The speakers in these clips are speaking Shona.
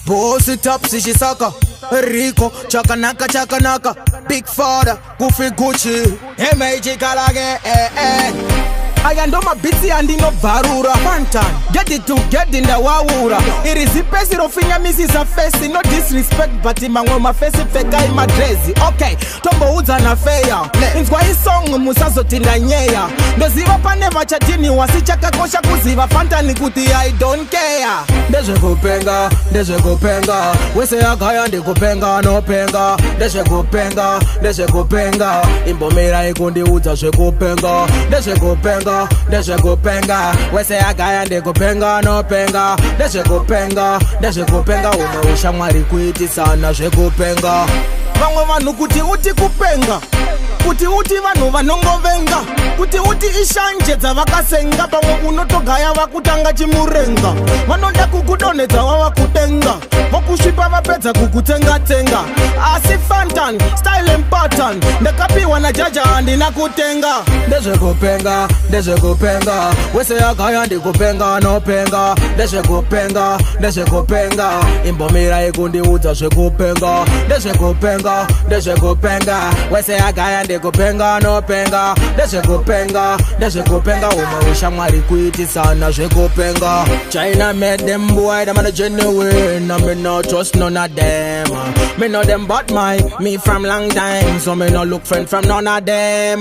Bossy top sishisaka Rico chakanaka Big father Goofy Gucci MAG kalage I ndo mabitsi andino bvarura Fantan Get it together ndawawura Irizi pesi rofinya misisa fesi No disrespect but imangwe mafesi feka imadrezi Okay, tombo uza na feya Inzwa hii song musazo tinda nyeya Ndoziva pane vachatini wasichaka kosha kuziva Fantan kuti I don't care Ndeze kupenga Wese ya gaya ndi kupenga no penga Ndeze kupenga Imbomira ikundi uza she kupenga Ndeze kupenga Wese ya gaya ndi kupenga no penga Ndeze kupenga Ume usha mwari kuiti sana she kupenga Vangwe vanu kuti uti kupenga Kuti uti vanu vanongovenga Kuti uti ishanje dza vakasenga Pamwe unotogaya vakutanga chimurenga Vanoda kukudonedza wavakutenga Vokusvipa vapedza kukutenga Asi Fantan, style and pattern Ndakapiwa na jaja handina kutenga Ndeze kupenga Wese ya gaya ndi kupenga no penga Ndeze kupenga Imbomira ikundi udza zvekupenga Ndeze kupenga Wese ya gaya ndi kupenga no penga Ndeze kupenga Ume usha mwari kuiti sana zvekupenga China made them boy, them are genuine And me no trust none of them Me know them but me from long time So me no look friend from none of them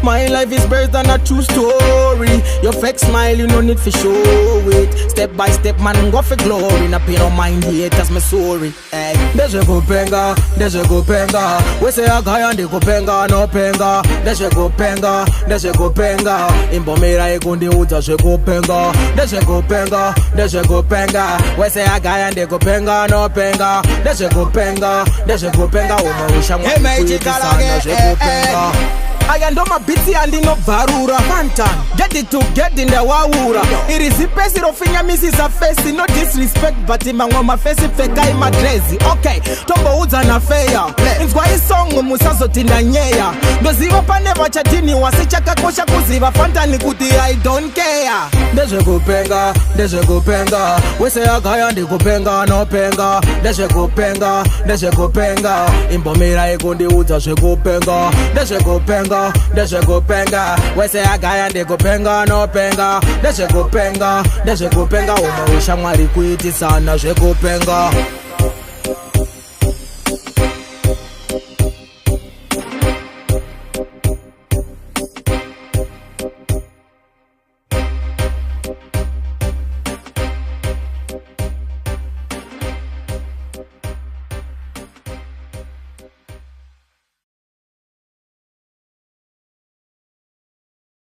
My life is better than a true story Your fake smile, you no need to show it Step by step, man, go for glory Na pay no mind haters, me sorry Ndeze kupenga Wese ya gaya ndi kupenga no penga Ndeze kupenga Imbomira ikundi udza zvekupenga Ndeze kupenga Wese ya gaya ndi kupenga no penga Ndeze kupenga Ume usha mwari kuiti sana zvekupenga I ndo mabitsi andino bvarura Fantan Get it together ndawawura Irizi pesi rofinya misisa fesi No disrespect but imangwe mafesi feka imadrezi Okay, tombo udza na feya Inzwa hii song musazo tinda nyeya Ndoziva pane vachatini wasichaka kosha kuziva Fantan kuti I don't care Ndeze kupenga Wese ya gaya ndi kupenga no penga Ndeze kupenga Imbomira ikundi udza zvekupenga Ndeze kupenga Wese ya gaya ndi kupenga no penga Ndeze kupenga Ume usha mwari kuiti sana zvekupenga